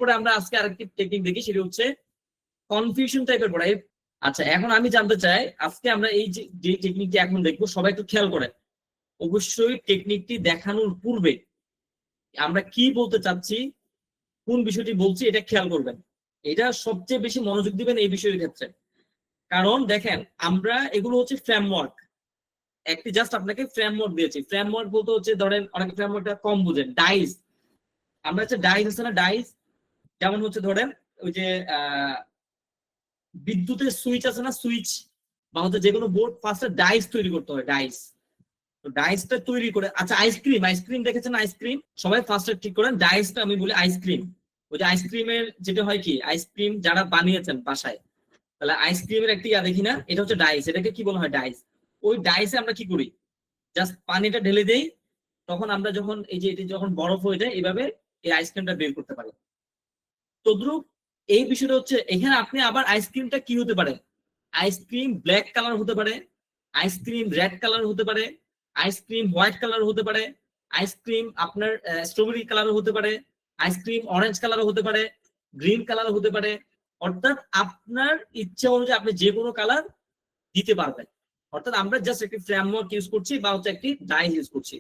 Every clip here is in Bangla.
এরপরে আমরা আজকে আরেকটি টেকনিক দেখি, সেটা হচ্ছে কনফিউশন টাইপের পড়া। আচ্ছা, এখন আমি জানতে চাই আজকে আমরা এই যে টেকনিকটি এখন দেখবো, সবাই একটু খেয়াল করেন। অবশ্যই টেকনিকটি দেখানোর পূর্বে আমরা কি বলতে চাচ্ছি, কোন বিষয়টি বলছি, এটা খেয়াল করবেন। এটা সবচেয়ে বেশি মনোযোগ দিবেন এই বিষয়ের ক্ষেত্রে। কারণ দেখেন, আমরা এগুলো হচ্ছে ফ্রেমওয়ার্ক, একটি জাস্ট আপনাকে ফ্রেমওয়ার্ক দিয়েছি। ফ্রেমওয়ার্ক বলতে হচ্ছে, ধরেন অনেক ফ্রেমওয়ার্কটা কম বুঝেন, ডাইস। আমরা হচ্ছে ডাইস আছে না, ডাইস, যেমন হচ্ছে ধরেন ওই যে বিদ্যুতের সুইচ আছে না, সুইচ, বা হচ্ছে যে কোনো বোর্ড, ফার্স্টে ডাইস তৈরি করতে হয়, ডাইস। তো ডাইসটা তৈরি করে, আচ্ছা আইসক্রিম, আইসক্রিম দেখেছেন আইসক্রিম, সবাই ফার্স্টে ঠিক করেন ডাইসটা আমি বলি আইসক্রিম। ওই যে আইসক্রিমের যেটা হয় কি, আইসক্রিম যারা বানিয়েছেন বাসায়, তাহলে আইসক্রিমের একটি দেখি না, এটা হচ্ছে ডাইস, এটাকে কি বলা হয়, ডাইস। ওই ডাইসে আমরা কি করি, জাস্ট পানিটা ঢেলে দেই, তখন আমরা যখন এই যে এটি যখন বরফ হয়ে যায়, এইভাবে এই আইসক্রিমটা বের করতে পারি। তদ্রুপ এই বিষয়টা হচ্ছে, এখানে আপনি আবার আইসক্রিমটা কি হতে পারে, আইসক্রিম ব্ল্যাক কালার হতে পারে, আইসক্রিম রেড কালার হতে পারে, আইসক্রিম হোয়াইট কালার হতে পারে, আইসক্রিম আপনার স্ট্রবেরি কালার হতে পারে, আইসক্রিম অরেঞ্জ কালার হতে পারে, গ্রিন কালার হতে পারে। অর্থাৎ আপনার ইচ্ছা অনুযায়ী আপনি যে কোনো কালার দিতে পারবেন। অর্থাৎ আমরা জাস্ট একটি ফ্রেমওয়ার্ক ইউজ করছি, বা হচ্ছে একটি ডাই ইউজ করছি।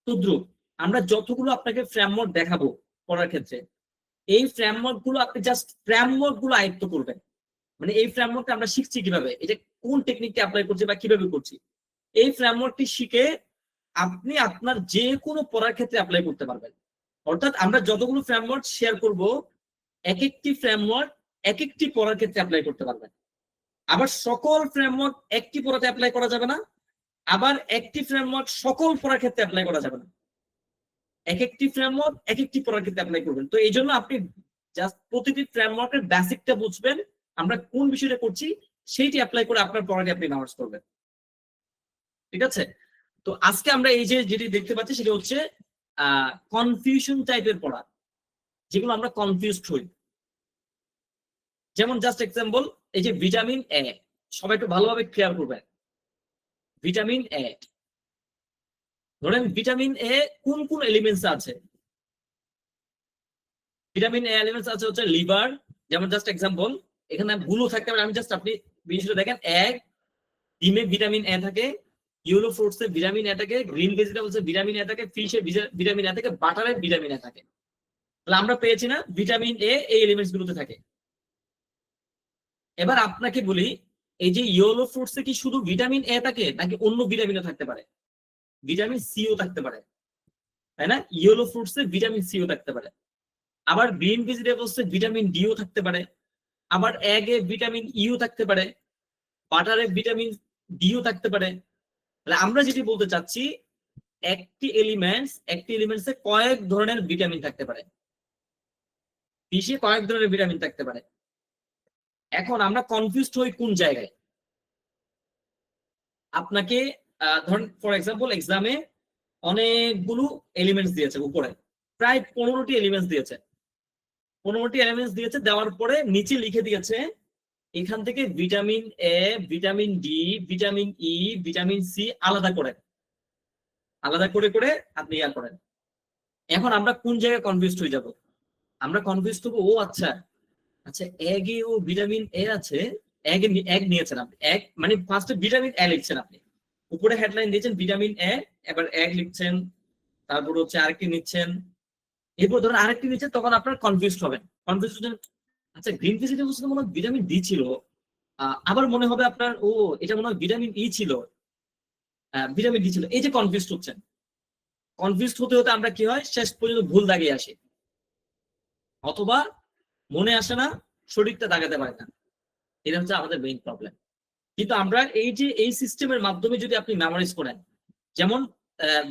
তদ্রুপ আমরা যতগুলো আপনাকে ফ্রেমওয়ার্ক দেখাবো পড়ার ক্ষেত্রে, এই ফ্রেমওয়ার্ক গুলো আপনি জাস্ট ফ্রেমওয়ার্ক গুলো আয়ত্ত করবেন। মানে এই ফ্রেমওয়ার্কটা আমরা শিখছি কিভাবে, এটা কোন টেকনিকটি অ্যাপ্লাই করছি বা কিভাবে করছি, এই ফ্রেমওয়ার্কটি শিখে আপনি আপনার যে কোনো পড়ার ক্ষেত্রে অ্যাপ্লাই করতে পারবেন। অর্থাৎ আমরা যতগুলো ফ্রেমওয়ার্ক শেয়ার করব, এক একটি ফ্রেমওয়ার্ক এক একটি পড়ার ক্ষেত্রে অ্যাপ্লাই করতে পারবেন। আবার সকল ফ্রেমওয়ার্ক একটি পড়াতে অ্যাপ্লাই করা যাবে না, আবার একটি ফ্রেমওয়ার্ক সকল পড়ার ক্ষেত্রে অ্যাপ্লাই করা যাবে না। এক একটি ফ্রেমওয়ার্ক এক একটি পড়ার ক্ষেত্রে অ্যাপ্লাই করবেন। তো এই জন্য আপনি জাস্ট প্রতিটি ফ্রেমওয়ার্কের বেসিকটা বুঝবেন, আমরা কোন বিষয়টা করছি সেইটি অ্যাপ্লাই করে আপনার পড়াটি আপনি নামাজ করবেন। ঠিক আছে? তো আজকে আমরা এই যে যেটি দেখতে পাচ্ছি, সেটা হচ্ছে কনফিউশন টাইপের পড়া, যেগুলো আমরা কনফিউজড হই। যেমন জাস্ট এক্সাম্পল, এই যে ভিটামিন এ, সবাই একটু ভালোভাবে ক্লিয়ার করবেন। ভিটামিন এ, ধরেন ভিটামিন এ কোন কোন এলিমেন্টস আছে? ভিটামিন এ এলিমেন্টস আছে হচ্ছে লিভার, যেমন জাস্ট এক্সাম্পল, এখানে ভুলও থাকতে পারে, আমি জাস্ট আপনি বিষয়টা দেখেন। এগ, ডিমে ভিটামিন এ থাকে, ইয়েলো ফ্রুটসে ভিটামিন এ থাকে, গ্রিন ভেজিটেবলসে ভিটামিন এ থাকে, ফিশে ভিটামিন এ থাকে, বাটারে ভিটামিন এ থাকে। তাহলে আমরা পেয়েছি না, ভিটামিন এ এই এলিমেন্টস গুলোতে থাকে। এবার আপনাকে বলি, এই যে ইয়েলো ফ্রুটসে কি শুধু ভিটামিন এ থাকে, নাকি অন্য ভিটামিনও থাকতে পারে? ভিটামিন সিও থাকতে পারে, তাই না? ইয়েলো ফ্রুটসে ভিটামিন সিও থাকতে পারে। আবার গ্রিন ভেজিটেবলসে ভিটামিন ডিও থাকতে পারে, আবার এগে ভিটামিন ইও থাকতে পারে, বাটারে ভিটামিন ডিও থাকতে পারে। তাহলে আমরা যেটি বলতে চাচ্ছি, একটি এলিমেন্টসে কয়েক ধরনের ভিটামিন থাকতে পারে, ফিশে কয়েক ধরনের ভিটামিন থাকতে পারে। এখন আমরা কনফিউজড হই কোন জায়গায়? আপনাকে ধরেন ফর এক্সাম্পল, এক্সামে অনেকগুলো এলিমেন্টস দিয়েছে, উপরে প্রায় 15টি এলিমেন্টস দিয়েছে। 15টি এলিমেন্টস দিয়েছে, দেওয়ার পরে নিচে লিখে দিয়েছে এখান থেকে vitamin A, vitamin D, vitamin E, vitamin C আলাদা করে করে আপনি ইয়া করেন। এখন আমরা কোন জায়গায় কনফিউজড হয়ে যাব? আমরা কনফিউজড হবো, ও আচ্ছা আচ্ছা, এগে ও ভিটামিন এ আছে, এগ নিয়েছেন আপনি, এগ মানে ফার্স্টে ভিটামিন এ লিখছেন আপনি, উপরে হেডলাইন দিয়েছেন ভিটামিন এ, এবার এগ লিখছেন, তারপর হচ্ছে আরেকটি নিচ্ছেন, এরপর ধরেন আরেকটি নিচ্ছেন, তখন আপনার কনফিউজড হবেন। আচ্ছা, গ্রিন ভেজিটেবলস মনে হয় ভিটামিন ডি ছিল, আবার মনে হবে আপনার ও এটা মনে হয় ভিটামিন ই ছিল, ভিটামিন ডি ছিল। এই যে কনফিউজড হচ্ছেন, কনফিউজড হতে হতে আমরা কি হয়, শেষ পর্যন্ত ভুল দাগে আসি, অথবা মনে আসে না, শরীরটা দাগাতে পারে না। এটা হচ্ছে আমাদের মেইন প্রবলেম। কিন্তু আমরা এই যে এই সিস্টেমের মাধ্যমে যদি আপনি মেমোরাইজ করেন, যেমন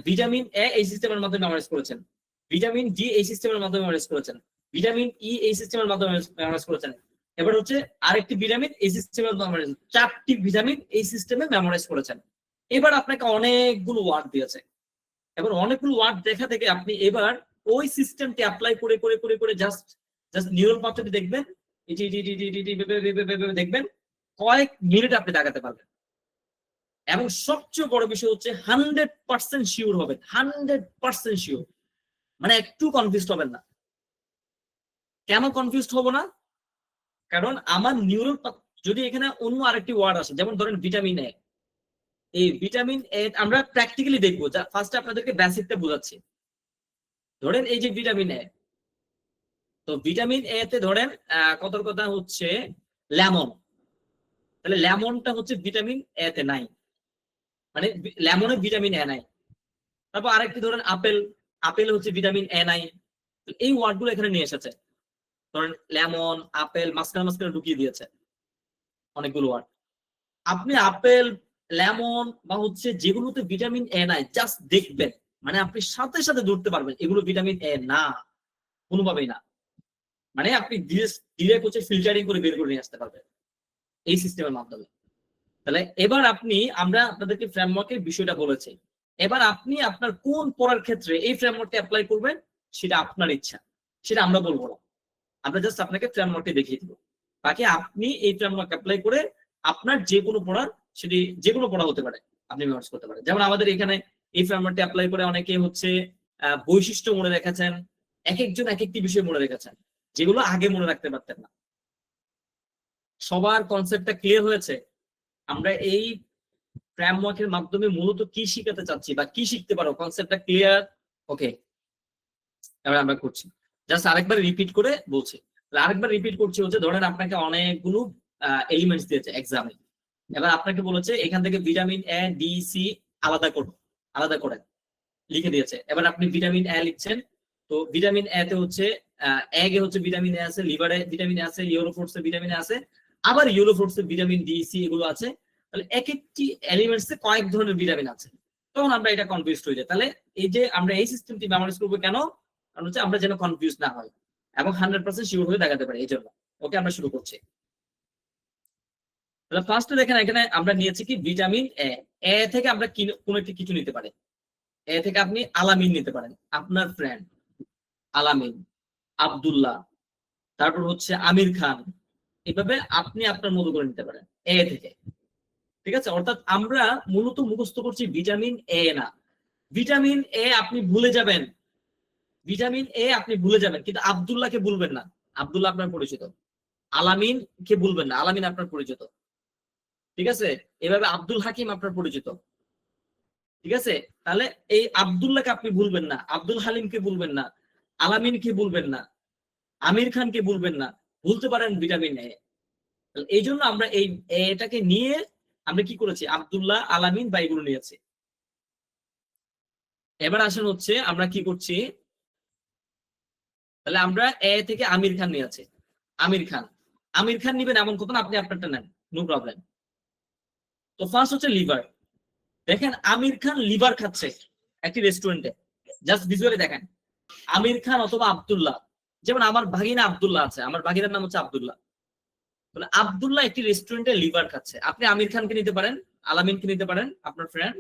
ভিটামিন এ এই সিস্টেমের মাধ্যমে মেমোরাইজ করেছেন, ভিটামিন ডি এই সিস্টেমের মাধ্যমে মেমোরাইজ করেছেন, ভিটামিন ই এই সিস্টেমের মাধ্যমে মেমোরাইজ করেছেন, এবার হচ্ছে আরেকটি ভিটামিন এই সিস্টেমের মেমোরাইজ, 4টি ভিটামিন এই সিস্টেমে মেমোরাইজ করেছেন। এবার আপনাকে অনেকগুলো ওয়ার্ড দিয়েছে, এবার অনেকগুলো ওয়ার্ড দেখা থেকে আপনি এবার ওই সিস্টেমটি অ্যাপ্লাই করে করে করে করে জাস্ট নিউরাল পাথওয়ে দেখবেন, দেখবেন কয়েক মিনিট আপনি দাগাতে পারবেন। এবং সবচেয়ে বড় বিষয় হচ্ছে 100% শিওর হবেন, 100% শিওর, মানে একটু কনফিউজড হবেন না। কেন কনফিউজড হবো না? কারণ আমার নিউরাল যদি এখানে অন্য আরেকটি ওয়ার্ড আসে, যেমন ধরেন ভিটামিন এ, এই ভিটামিন এ আমরা প্র্যাকটিক্যালি দেখবো, ফার্স্ট আপনাদেরকে বেসিকটা বোঝাচ্ছি। ধরেন এই যে ভিটামিন এ, তো ভিটামিন এ তে ধরেন কত কথা হচ্ছে লেমন, তাহলে লেমনটা হচ্ছে ভিটামিন এ তে নাই, মানে লেমনে ভিটামিন এ নাই। তারপর আরেকটি ধরেন আপেল, আপেল হচ্ছে ভিটামিন এ নাই। এই ওয়ার্ড গুলো এখানে নিয়ে এসেছে, ধরেন লেমন, আপেল, মাঝখানে মাঝখানে ঢুকিয়ে দিয়েছে অনেকগুলো ওয়ার্ড। আপনি আপেল, লেমন বা হচ্ছে যেগুলোতে ভিটামিন এ নাই জাস্ট দেখবেন, মানে আপনি সাথে সাথে ধরতে পারবেন এগুলো ভিটামিন এ না, কোনোভাবেই না। মানে আপনি ধীরে হচ্ছে ফিল্টারিং করে বের করে নিয়ে আসতে পারবেন এই সিস্টেমের মাধ্যমে। তাহলে এবার আমরা আপনাদেরকে ফ্রেমওয়ার্কের বিষয়টা বলেছি, এবার আপনি আপনার কোন পড়ার ক্ষেত্রে এই ফ্রেমওয়ার্কটা অ্যাপ্লাই করবেন সেটা আপনার ইচ্ছা, সেটা আমরা বলবো না, আমরা জাস্ট আপনাকে ফ্রেমওয়ার্কটা দেখিয়ে দিব। বাকি আপনি এই ফ্রেমওয়ার্ক অ্যাপ্লাই করে আপনার যে কোনো পড়ার, সেটি যে কোনো পড়া হতে পারে, আপনি মেমোরাইজ করতে পারেন। যেমন আমাদের এখানে এই ফ্রেমওয়ার্কটা অ্যাপ্লাই করে অনেকে হচ্ছে বৈশিষ্ট্য মনে রেখেছেন, এক একজন এক একটি বিষয় মনে রেখেছেন, যেগুলো আগে মনে রাখতে পারতেন না। সবার কনসেপ্টটা ক্লিয়ার হয়েছে? আমরা এই ফ্রেমওয়ার্কের মাধ্যমে মূলত কি শিখাতে চাচ্ছি বা কি শিখতে পারো, কনসেপ্টটা ক্লিয়ার? ওকে, এবার আমরা করছি, জাস্ট আরেকবার রিপিট করে বলছি। আরেকবার রিপিট করছি হচ্ছে, ধরেন আপনাকে অনেকগুলো এলিমেন্টস দিয়েছে এক্সামে, এবার আপনাকে বলেছে এখান থেকে ভিটামিন এ, ডি, সি আলাদা করুন, আলাদা করে লিখে দিয়েছে। এবার আপনি ভিটামিন এ লিখছেন, তো ভিটামিন এ তে হচ্ছে এগে হচ্ছে ভিটামিন এ আছে, লিভারে ভিটামিন এ আছে, ইয়েলো ফ্রুটসে ভিটামিন এ আছে, আবার ইয়েলো ফ্রুটসে ভিটামিন ডি, সি এগুলো আছে। তাহলে এক একটি এলিমেন্টসে কয়েক ধরনের ভিটামিন আছে, তখন আমরা এটা কনফিউজ হয়ে যাই। তাহলে এই যে আমরা এই সিস্টেমটি মেমোরাইজ করবো কেন? কারণ হচ্ছে আমরা যেন কনফিউজ না হয় এবং 100% শিওর হয়ে দেখাতে পারি, এই জন্য। ওকে, আমরা শুরু করছি। তাহলে ফার্স্টে দেখেন এখানে আমরা নিয়েছি কি ভিটামিন এ, এ থেকে আমরা কোন একটি কিছু নিতে পারি। এ থেকে আপনি আলামিন নিতে পারেন, আপনার ফ্রেন্ড আলামিন, আব্দুল্লাহ, তারপর হচ্ছে আমির খান, এভাবে আপনি আপনার মতো করে নিতে পারেন এ থেকে। ঠিক আছে, অর্থাৎ আমরা মূলত মুখস্থ করছি ভিটামিন এ না। ভিটামিন এ আপনি ভুলে যাবেন, ভিটামিন এ আপনি ভুলে যাবেন, কিন্তু আব্দুল্লাহকে ভুলবেন না, আব্দুল্লাহ আপনার পরিচিত। আলামিন কে ভুলবেন না, আলামিন আপনার পরিচিত। ঠিক আছে, এভাবে আব্দুল হাকিম আপনার পরিচিত। ঠিক আছে, তাহলে এই আব্দুল্লাহকে আপনি ভুলবেন না, আব্দুল হালিমকে ভুলবেন না, আলামিনকে ভুলবেন না, আমির খানকে ভুলবেন না, ভুলতে পারেন ভিটামিন এ। এই জন্য আমরা এই এটাকে নিয়ে আমরা কি করেছি, আব্দুল্লাহ, আলামিন বা এগুলো নিয়েছি। এবার আসেন হচ্ছে আমরা কি করছি, তাহলে আমরা এ থেকে আমির খান নিয়েছি। আমির খান, আমির খান নিবেন এমন কথা না, আপনি আপনারটা নেন, নো প্রবলেম। তো ফার্স্ট হচ্ছে লিভার। দেখেন আমির খান লিভার খাচ্ছে একটি রেস্টুরেন্টে, জাস্ট ভিজুয়ালি দেখেন আমির খান অথবা আব্দুল্লাহ। যেমন আমার ভাগিনা আব্দুল্লাহ আছে, আমার ভাগিনার নাম হচ্ছে আব্দুল্লাহ। তাহলে আব্দুল্লাহ একটি রেস্টুরেন্টে লিভার খাচ্ছে, আপনি আমির খানকে নিতে পারেন, আলামিনকে নিতে পারেন, আপনার ফ্রেন্ড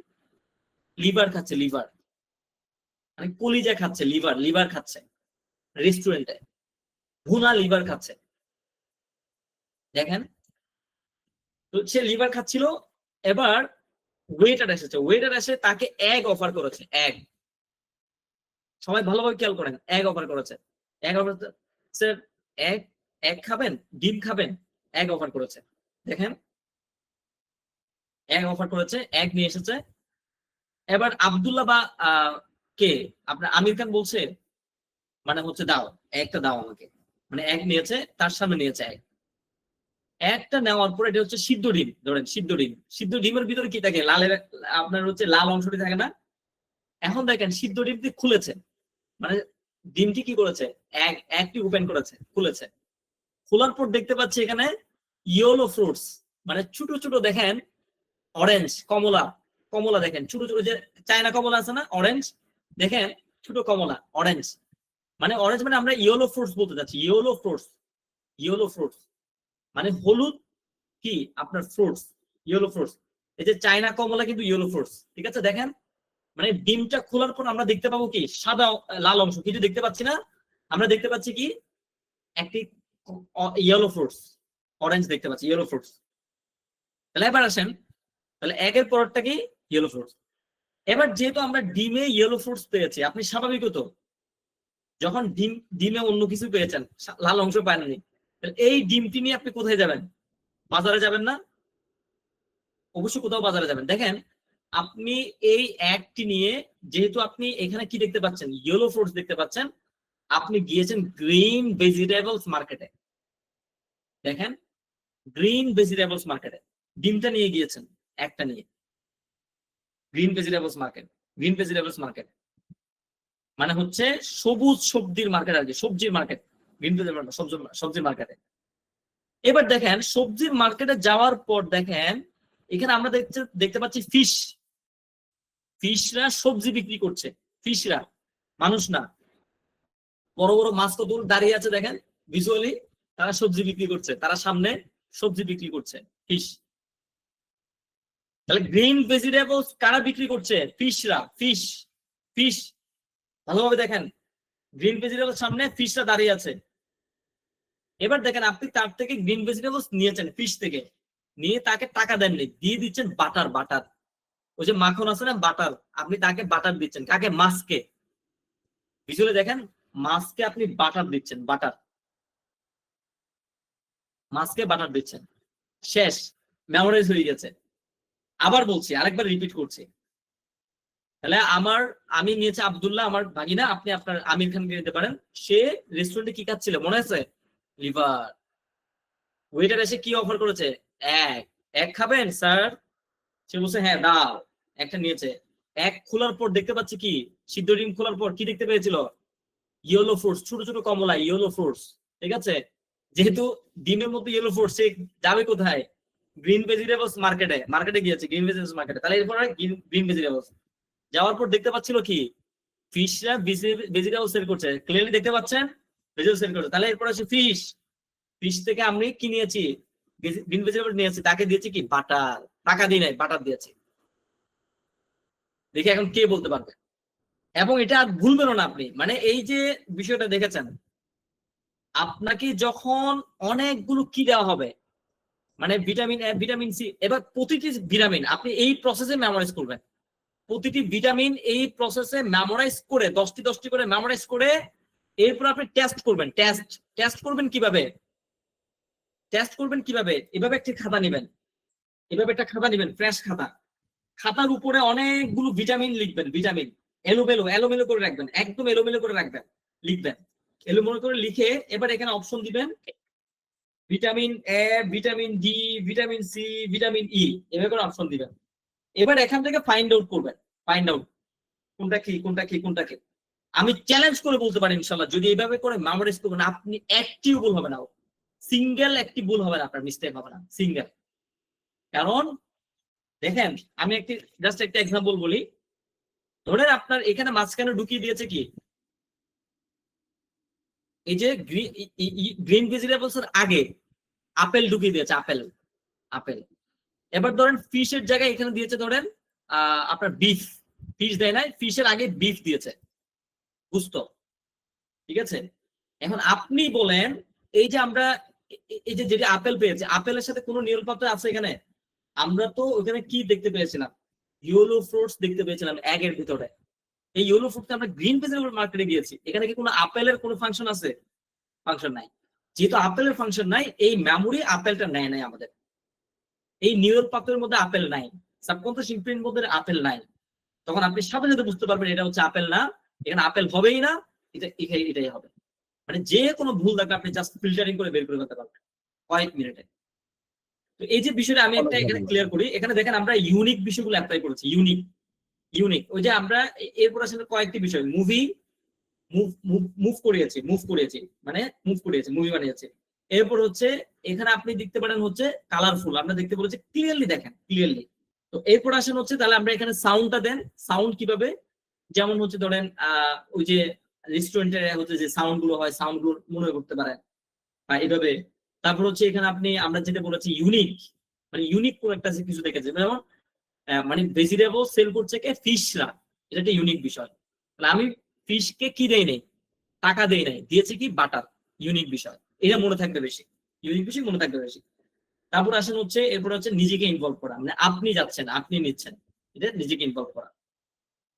লিভার খাচ্ছে, লিভার মানে কলিজা খাচ্ছে, লিভার লিভার খাচ্ছে রেস্টুরেন্টে, ভুনা লিভার খাচ্ছে। দেখেন, তো সে লিভার খাচ্ছিল, এবার ওয়েটার এসেছে, ওয়েটার এসে তাকে এগ অফার করেছে, এগ। সবাই ভালোভাবে খেয়াল করেন, এগ অফার করেছে, egg offer, sir egg, egg খাবেন, ডিম খাবেন, এগ অফার করেছে। দেখেন এগ অফার করেছে, এগ নিয়ে এসেছে। এবার আব্দুল্লাহ বা কে আপনার আমির খান বলছে, মানে হচ্ছে দাও একটা, দাও আমাকে, মানে এগ নিয়েছে, তার সামনে নিয়েছে এগ। একটা নেওয়ার পর এটা হচ্ছে সিদ্ধ ডিম, ধরেন সিদ্ধ ডিম, সিদ্ধ ডিমের ভিতরে কি থাকে, লালের আপনার হচ্ছে লাল অংশটি থাকে না। এখন দেখেন সিদ্ধ ডিমটি খুলেছে, মানে ডিমটি কি করেছে, একটি ওপেন করেছে, খুলেছে। খোলার পর দেখতে পাচ্ছি এখানে ইয়েলো ফ্রুটস, মানে ছোট ছোট দেখেন অরেঞ্জ, কমলা, কমলা দেখেন ছোট ছোট, যে চায়না কমলা আছে না অরেঞ্জ, দেখেন ছোট কমলা অরেঞ্জ, মানে অরেঞ্জ মানে আমরা ইয়েলো ফ্রুটস বলতে যাচ্ছি, ইয়েলো ফ্রুটস, ইয়েলো ফ্রুটস মানে হলুদ কি আপনার ফ্রুটস, ইয়েলো ফ্রুটস। এই যে চায়না কমলা কিন্তু ইয়েলো ফ্রুটস। ঠিক আছে, দেখেন মানে ডিমটা খোলার পর আমরা দেখতে পাবো কি সাদা লাল অংশ, কিছু দেখতে পাচ্ছি না, আমরা দেখতে পাচ্ছি কি একটি ইয়েলো ফ্রুটস, অরেঞ্জ দেখতে পাচ্ছি, ইয়েলো ফ্রুটস। তাহলে এবার আসেন, তাহলে একের পরটা কি ইয়েলো ফ্রুটস। এবার যেহেতু আমরা ডিমে ইয়েলো ফ্রুটস পেয়েছি, আপনি স্বাভাবিক তো যখন ডিমে অন্য কিছু পেয়েছেন, লাল অংশ পাননি, এই ডিমটি নিয়ে আপনি কোথায় যাবেন? বাজারে যাবেন না? অবশ্যই কোথাও বাজারে যাবেন। দেখেন আপনি এই একটি নিয়ে, যেহেতু আপনি এখানে কি দেখতে পাচ্ছেন, ইয়েলো ফ্রুটস দেখতে পাচ্ছেন, আপনি গিয়েছেন গ্রিন ভেজিটেবলস মার্কেটে। দেখেন গ্রিন ভেজিটেবলস মার্কেটে ডিমটা নিয়ে গিয়েছেন, একটা নিয়ে green vegetables market. Green vegetables market মানে হচ্ছে সবুজ সবজির মার্কেট আর কি, সবজির মার্কেট। গ্রিন ভেজিটেবল সবজির মার্কেটে। এবার দেখেন সবজির মার্কেটে যাওয়ার পর দেখেন এখানে আমরা দেখতে পাচ্ছি ফিশ। ফিশরা সবজি বিক্রি করছে, ফিশরা, মানুষ না। বড় বড় মাছ কত দাঁড়িয়ে আছে দেখেন, ভিজুয়ালি তারা সবজি বিক্রি করছে, তারা সামনে সবজি বিক্রি করছে, ফিশ। তাহলে গ্রিন ভেজিটেবলস কারা বিক্রি করছে? ফিশরা, ফিশ, ফিশ। ভালোভাবে দেখেন গ্রিন ভেজিটেবলস সামনে ফিশরা দাঁড়িয়ে আছে। এবার দেখেন আপনি তার থেকে গ্রিন ভেজিটেবলস নিয়েছেন, ফিশ থেকে নিয়ে তাকে টাকা দেননি, দিয়ে দিচ্ছেন বাটার। বাটার, ওই যে মাখন আছে না, বাটার, আপনি তাকে বাটার দিচ্ছেন। কাকে? মাছকে। ভিজুয়ালি দেখেন মাছকে আপনি বাটার দিচ্ছেন, বাটার, মাছকে বাটার দিচ্ছেন। শেষ, মেমোরাইজ হয়ে গেছে। আবার বলছি, আরেকবার রিপিট করছি। তাহলে আমি নিয়েছি আব্দুল্লাহ, আমার ভাগিনা, আপনি আপনার আমির খানকে নিতে পারেন। সে রেস্টুরেন্টে কি খাচ্ছিল মনে আছে? লিভার। ওয়েটার এসে কি অফার করেছে? এক খাবেন স্যার? সে বলছে হ্যাঁ দাও, একটা নিয়েছে। এক খোলার পর দেখতে পাচ্ছি কি, সিদ্ধ ডিম খোলার পর কি দেখতে পেয়েছিল? ইয়েলো ফ্রুটস, ছোট ছোট কমলা, ইয়েলো ফ্রুটস। ঠিক আছে, যেহেতু ডিমের মধ্যে ইয়েলো ফ্রুটস, সে যাবে কোথায়? গ্রিন ভেজিটেবলস মার্কেটে। মার্কেটে গিয়েছে গ্রিন ভেজিটেবলস মার্কেটে। তাহলে এরপর গ্রিন ভেজিটেবলস যাওয়ার পর দেখতে পাচ্ছিল কি, ফিশরা ভেজিটেবল সেল করছে। ক্লিয়ারলি দেখতে পাচ্ছেন ভেজিটেবল সেল করছে। তাহলে এরপর আছে ফিশ। ফিশ থেকে আমি কি নিয়েছি? গ্রিন ভেজিটেবল নিয়েছি, তাকে দিয়েছি কি? বাটার। টাকা দিই নাই, বাটার দিয়েছি। দেখি এখন কে বলতে পারবে। এবং এটা আর ভুলবেন না আপনি, মানে এই যে বিষয়টা দেখেছেন, আপনাকে যখন অনেকগুলো কি দেওয়া হবে, মানে ভিটামিন এ, ভিটামিন সি, এবার প্রতিটি ভিটামিন আপনি এই প্রসেসে মেমোরাইজ করবেন। প্রতিটি ভিটামিন এই প্রসেসে মেমোরাইজ করে 10টি করে মেমোরাইজ করে এরপর আপনি টেস্ট করবেন। টেস্ট করবেন কিভাবে? টেস্ট করবেন কিভাবে? এভাবে একটি খাতা নেবেন, এভাবে একটা খাতা নেবেন, ফ্রেশ খাতা। খাতার উপরে অনেকগুলো ভিটামিন লিখবেন, ভিটামিন এলোমেলো করে রাখবেন, একদম এলোমেলো করে রাখবেন, লিখবেন এলোমেলো করে লিখে। এবার এখানে অপশন দিবেন vitamin A, vitamin D, vitamin C, vitamin E, এভাবে করে অপশন দিবেন। এবার এখান থেকে ফাইন্ড আউট করবেন, ফাইন্ড আউট কোনটা কি, কোনটা কি, কোনটা কি। আমি চ্যালেঞ্জ করে বলতে পারি ইনশাল্লাহ, যদি এইভাবে করে মেমোরাইজ করবেন, আপনি একটিও ভুল হবে না, সিঙ্গেল একটি ভুল হবে না, আপনার মিস্টেক হবে না, সিঙ্গেল। কারণ দেখেন আমি জাস্ট একটা এক্সাম্পল বলি। ধরেন আপনার এখানে মাঝখানে ঢুকিয়ে দিয়েছে কি, এই যে গ্রিন ভেজিটেবলস এর আগে আপেল ঢুকিয়ে দিয়েছে, আপেল, আপেল। এবার ধরেন ফিশের জায়গায় এখানে দিয়েছে ধরেন আপনার বিফ। ফিশ দেয় নাই, ফিশের আগে বিফ দিয়েছে, বুঝতো? ঠিক আছে, এখন আপনি বলেন এই যে আমরা এই যে যেটা আপেল পেয়েছে, আপেলের সাথে কোনো নিউরল পাথর আছে এখানে? আমরা তো ওখানে কি দেখতে পেয়েছিলাম? ইয়েলো ফ্রুটস দেখতে পেয়েছিলাম এগের ভিতরে। এই ইয়েলো ফ্রুটস আমরা গ্রিন ভেজিটেবল মার্কেটে গিয়েছি, এখানে কি কোনো আপেলের কোনো ফাংশন আছে? ফাংশন নাই। যেহেতু আপেলের ফাংশন নাই, এই মেমোরি আপেলটা নেয় নাই আমাদের। এই নিউরল পাথরের মধ্যে আপেল নাই, সাবকনশিয়াস ইমপ্রিন্ট মধ্যে আপেল নাই। তখন আপনি সাথে সাথে বুঝতে পারবেন এটা হচ্ছে আপেল না, এখানে আপেল হবেই না, এটাই হবে। মানে যে কোনো ভুল থাকলে আপনি জাস্ট ফিল্টারিং করে বের করে ফেলতে পারবেন কয়েক মিনিটে। তো এই যে বিষয়টা আমি একটা এখানে ক্লিয়ার করি। এখানে দেখেন আমরা ইউনিক বিষয়গুলো অ্যাপ্লাই করেছি, ইউনিক। ওই যে আমরা এরপর আসলে কয়েকটি বিষয়, মুভ করিয়েছি, মানে মুভ করিয়েছি, মুভি বানিয়েছি। এরপর হচ্ছে এখানে আপনি দেখতে পারেন হচ্ছে কালারফুল, আমরা দেখতে বলেছি ক্লিয়ারলি, দেখেন ক্লিয়ারলি। তো এরপর আসেন হচ্ছে, তাহলে আমরা এখানে সাউন্ডটা দেন। সাউন্ড কিভাবে? যেমন হচ্ছে ধরেন ওই যে রেস্টুরেন্টে হচ্ছে যে সাউন্ড গুলো হয়, সাউন্ড গুলো মনে করতে পারেন এইভাবে। তারপর হচ্ছে এখানে আমরা যেটা বলেছি ইউনিক, মানে ইউনিক কোন একটা কিছু দেখেছে, যেমন মানে ভেজিটেবল সেল করছে কে? ফিশরা। এটা একটা ইউনিক বিষয়। তাহলে আমি ফিশকে কি দেই নাই? টাকা দেই নাই, দিয়েছে কি? বাটার। ইউনিক বিষয়, এটা মনে থাকবে বেশি, ইউনিক বিষয় মনে থাকবে বেশি। তারপর আসেন হচ্ছে এরপর হচ্ছে নিজেকে ইনভলভ করা, মানে আপনি যাচ্ছেন, আপনি নিচ্ছেন, এটা নিজেকে ইনভলভ করা।